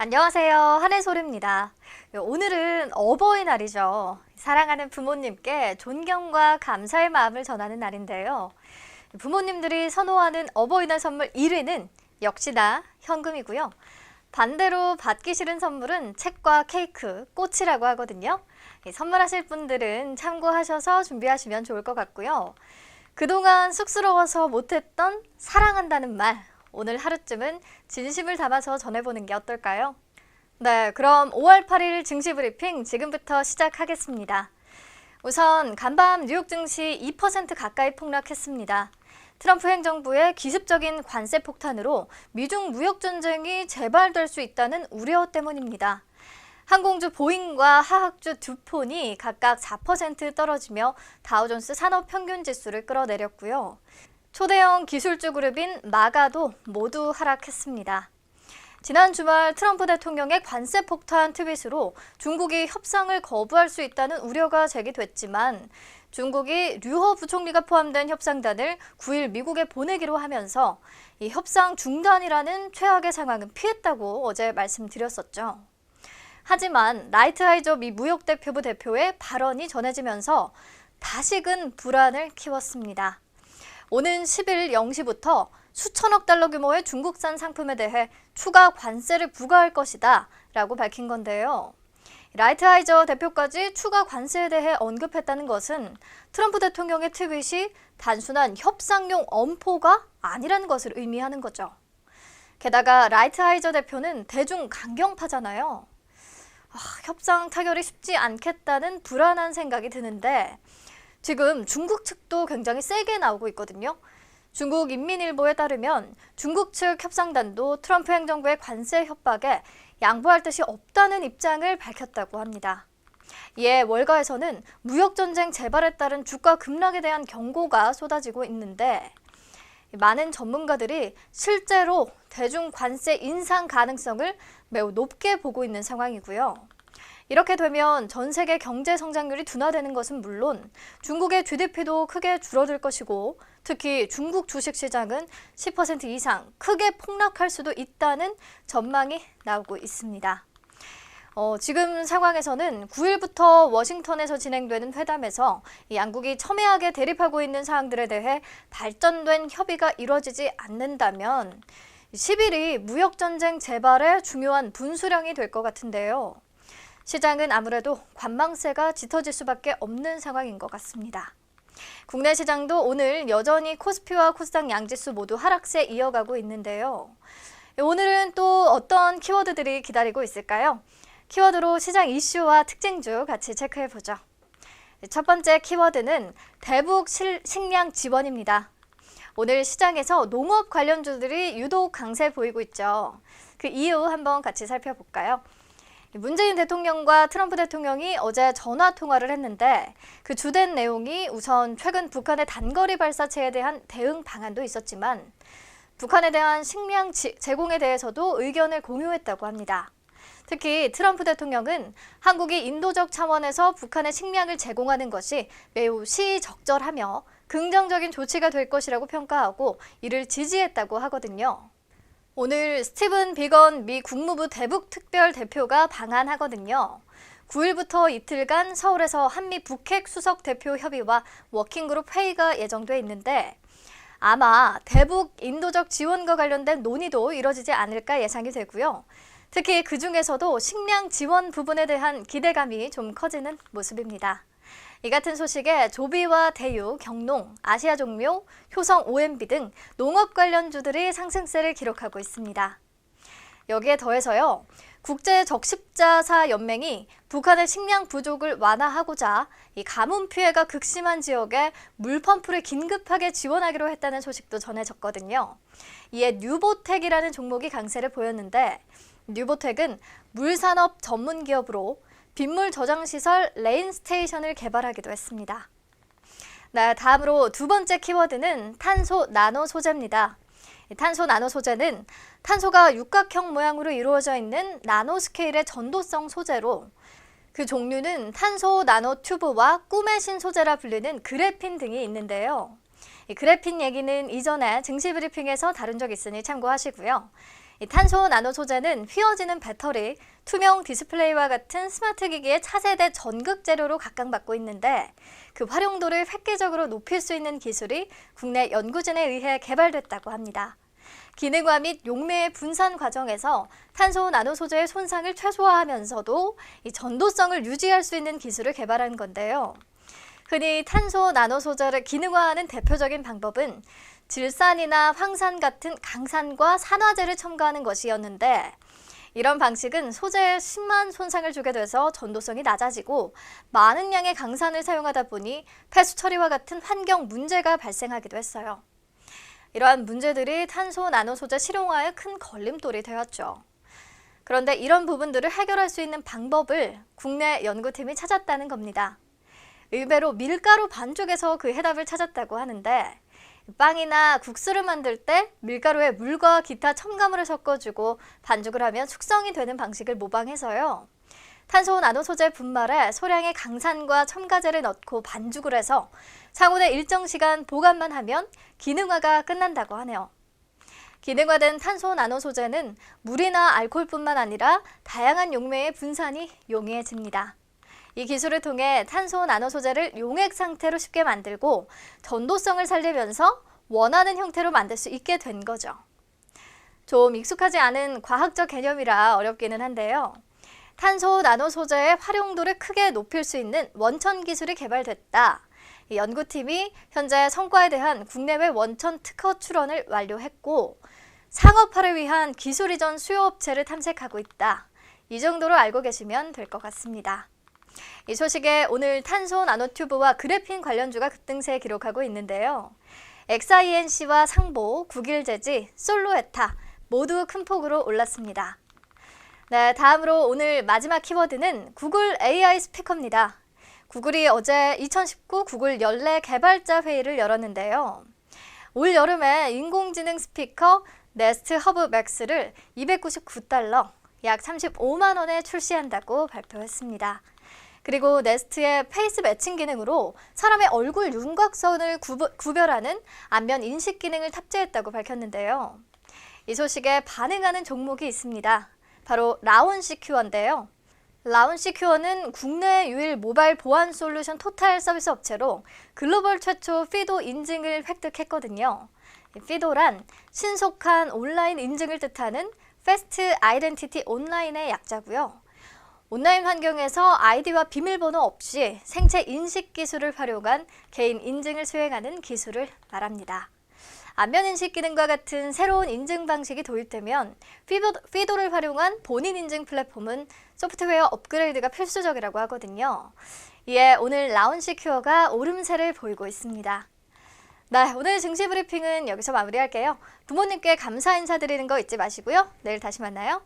안녕하세요. 한혜솔입니다. 오늘은 어버이날이죠. 사랑하는 부모님께 존경과 감사의 마음을 전하는 날인데요. 부모님들이 선호하는 어버이날 선물 1위는 역시나 현금이고요. 반대로 받기 싫은 선물은 책과 케이크, 꽃이라고 하거든요. 선물하실 분들은 참고하셔서 준비하시면 좋을 것 같고요. 그동안 쑥스러워서 못했던 사랑한다는 말, 오늘 하루쯤은 진심을 담아서 전해보는 게 어떨까요? 네, 그럼 5월 8일 증시 브리핑 지금부터 시작하겠습니다. 우선 간밤 뉴욕 증시 2% 가까이 폭락했습니다. 트럼프 행정부의 기습적인 관세 폭탄으로 미중 무역 전쟁이 재발될 수 있다는 우려 때문입니다. 항공주 보잉과 화학주 듀폰이 각각 4% 떨어지며 다우존스 산업평균지수를 끌어내렸고요. 초대형 기술주 그룹인 마가도 모두 하락했습니다. 지난 주말 트럼프 대통령의 관세 폭탄 트윗으로 중국이 협상을 거부할 수 있다는 우려가 제기됐지만 중국이 류허 부총리가 포함된 협상단을 9일 미국에 보내기로 하면서 이 협상 중단이라는 최악의 상황은 피했다고 어제 말씀드렸었죠. 하지만 라이트하이저 미 무역대표부 대표의 발언이 전해지면서 다시금 불안을 키웠습니다. 오는 10일 0시부터 수천억 달러 규모의 중국산 상품에 대해 추가 관세를 부과할 것이다 라고 밝힌 건데요. 라이트하이저 대표까지 추가 관세에 대해 언급했다는 것은 트럼프 대통령의 트윗이 단순한 협상용 엄포가 아니라는 것을 의미하는 거죠. 게다가 라이트하이저 대표는 대중 강경파잖아요. 협상 타결이 쉽지 않겠다는 불안한 생각이 드는데 지금 중국 측도 굉장히 세게 나오고 있거든요. 중국 인민일보에 따르면 중국 측 협상단도 트럼프 행정부의 관세 협박에 양보할 뜻이 없다는 입장을 밝혔다고 합니다. 이에 월가에서는 무역전쟁 재발에 따른 주가 급락에 대한 경고가 쏟아지고 있는데 많은 전문가들이 실제로 대중 관세 인상 가능성을 매우 높게 보고 있는 상황이고요. 이렇게 되면 전 세계 경제 성장률이 둔화되는 것은 물론 중국의 GDP도 크게 줄어들 것이고 특히 중국 주식시장은 10% 이상 크게 폭락할 수도 있다는 전망이 나오고 있습니다. 지금 상황에서는 9일부터 워싱턴에서 진행되는 회담에서 양국이 첨예하게 대립하고 있는 사항들에 대해 발전된 협의가 이루어지지 않는다면 10일이 무역전쟁 재발의 중요한 분수령이 될 것 같은데요. 시장은 아무래도 관망세가 짙어질 수밖에 없는 상황인 것 같습니다. 국내 시장도 오늘 여전히 코스피와 코스닥 양지수 모두 하락세 이어가고 있는데요. 오늘은 또 어떤 키워드들이 기다리고 있을까요? 키워드로 시장 이슈와 특징주 같이 체크해보죠. 첫 번째 키워드는 대북 식량 지원입니다. 오늘 시장에서 농업 관련주들이 유독 강세 보이고 있죠. 그 이유 한번 같이 살펴볼까요? 문재인 대통령과 트럼프 대통령이 어제 전화 통화를 했는데 그 주된 내용이 우선 최근 북한의 단거리 발사체에 대한 대응 방안도 있었지만 북한에 대한 식량 제공에 대해서도 의견을 공유했다고 합니다. 특히 트럼프 대통령은 한국이 인도적 차원에서 북한에 식량을 제공하는 것이 매우 시적절하며 긍정적인 조치가 될 것이라고 평가하고 이를 지지했다고 하거든요. 오늘 스티븐 비건 미 국무부 대북 특별 대표가 방한하거든요. 9일부터 이틀간 서울에서 한미 북핵 수석 대표 협의와 워킹그룹 회의가 예정돼 있는데 아마 대북 인도적 지원과 관련된 논의도 이뤄지지 않을까 예상이 되고요. 특히 그중에서도 식량 지원 부분에 대한 기대감이 좀 커지는 모습입니다. 이 같은 소식에 조비와 대유, 경농, 아시아종묘, 효성 OMB 등 농업 관련주들이 상승세를 기록하고 있습니다. 여기에 더해서요, 국제적십자사연맹이 북한의 식량 부족을 완화하고자 이 가뭄 피해가 극심한 지역에 물펌프를 긴급하게 지원하기로 했다는 소식도 전해졌거든요. 이에 뉴보텍이라는 종목이 강세를 보였는데 뉴보텍은 물산업 전문 기업으로 빗물 저장시설 레인스테이션을 개발하기도 했습니다. 네, 다음으로 두 번째 키워드는 탄소 나노 소재입니다. 탄소 나노 소재는 탄소가 육각형 모양으로 이루어져 있는 나노스케일의 전도성 소재로 그 종류는 탄소 나노 튜브와 꿈의 신 소재라 불리는 그래핀 등이 있는데요. 이 그래핀 얘기는 이전에 증시 브리핑에서 다룬 적 있으니 참고하시고요. 이 탄소 나노 소재는 휘어지는 배터리, 투명 디스플레이와 같은 스마트 기기의 차세대 전극 재료로 각광받고 있는데 그 활용도를 획기적으로 높일 수 있는 기술이 국내 연구진에 의해 개발됐다고 합니다. 기능화 및 용매의 분산 과정에서 탄소 나노 소재의 손상을 최소화하면서도 이 전도성을 유지할 수 있는 기술을 개발한 건데요. 흔히 탄소 나노 소재를 기능화하는 대표적인 방법은 질산이나 황산 같은 강산과 산화제를 첨가하는 것이었는데 이런 방식은 소재에 심한 손상을 주게 돼서 전도성이 낮아지고 많은 양의 강산을 사용하다 보니 폐수 처리와 같은 환경 문제가 발생하기도 했어요. 이러한 문제들이 탄소 나노 소재 실용화에 큰 걸림돌이 되었죠. 그런데 이런 부분들을 해결할 수 있는 방법을 국내 연구팀이 찾았다는 겁니다. 의외로 밀가루 반죽에서 그 해답을 찾았다고 하는데 빵이나 국수를 만들 때 밀가루에 물과 기타 첨가물을 섞어주고 반죽을 하면 숙성이 되는 방식을 모방해서요. 탄소 나노 소재 분말에 소량의 강산과 첨가제를 넣고 반죽을 해서 상온에 일정 시간 보관만 하면 기능화가 끝난다고 하네요. 기능화된 탄소 나노 소재는 물이나 알코올뿐만 아니라 다양한 용매의 분산이 용이해집니다. 이 기술을 통해 탄소 나노 소재를 용액 상태로 쉽게 만들고 전도성을 살리면서 원하는 형태로 만들 수 있게 된 거죠. 좀 익숙하지 않은 과학적 개념이라 어렵기는 한데요. 탄소 나노 소재의 활용도를 크게 높일 수 있는 원천 기술이 개발됐다. 이 연구팀이 현재 성과에 대한 국내외 원천 특허 출원을 완료했고 상업화를 위한 기술 이전 수요업체를 탐색하고 있다. 이 정도로 알고 계시면 될 것 같습니다. 이 소식에 오늘 탄소 나노튜브와 그래핀 관련주가 급등세 기록하고 있는데요. XINC와 상보, 국일제지, 솔로에타 모두 큰 폭으로 올랐습니다. 네, 다음으로 오늘 마지막 키워드는 구글 AI 스피커입니다. 구글이 어제 2019 구글 연례 개발자 회의를 열었는데요. 올 여름에 인공지능 스피커 네스트 허브 맥스를 $299, 약 35만 원에 출시한다고 발표했습니다. 그리고 네스트의 페이스 매칭 기능으로 사람의 얼굴 윤곽선을 구별하는 안면 인식 기능을 탑재했다고 밝혔는데요. 이 소식에 반응하는 종목이 있습니다. 바로 라운시큐어인데요. 라운시큐어는 국내 유일 모바일 보안 솔루션 토탈 서비스 업체로 글로벌 최초 피도 인증을 획득했거든요. 피도란 신속한 온라인 인증을 뜻하는 패스트 아이덴티티 온라인의 약자고요. 온라인 환경에서 아이디와 비밀번호 없이 생체 인식 기술을 활용한 개인 인증을 수행하는 기술을 말합니다. 안면 인식 기능과 같은 새로운 인증 방식이 도입되면 피도를 활용한 본인 인증 플랫폼은 소프트웨어 업그레이드가 필수적이라고 하거든요. 이에 오늘 라운시큐어가 오름세를 보이고 있습니다. 네, 오늘 증시 브리핑은 여기서 마무리할게요. 부모님께 감사 인사드리는 거 잊지 마시고요. 내일 다시 만나요.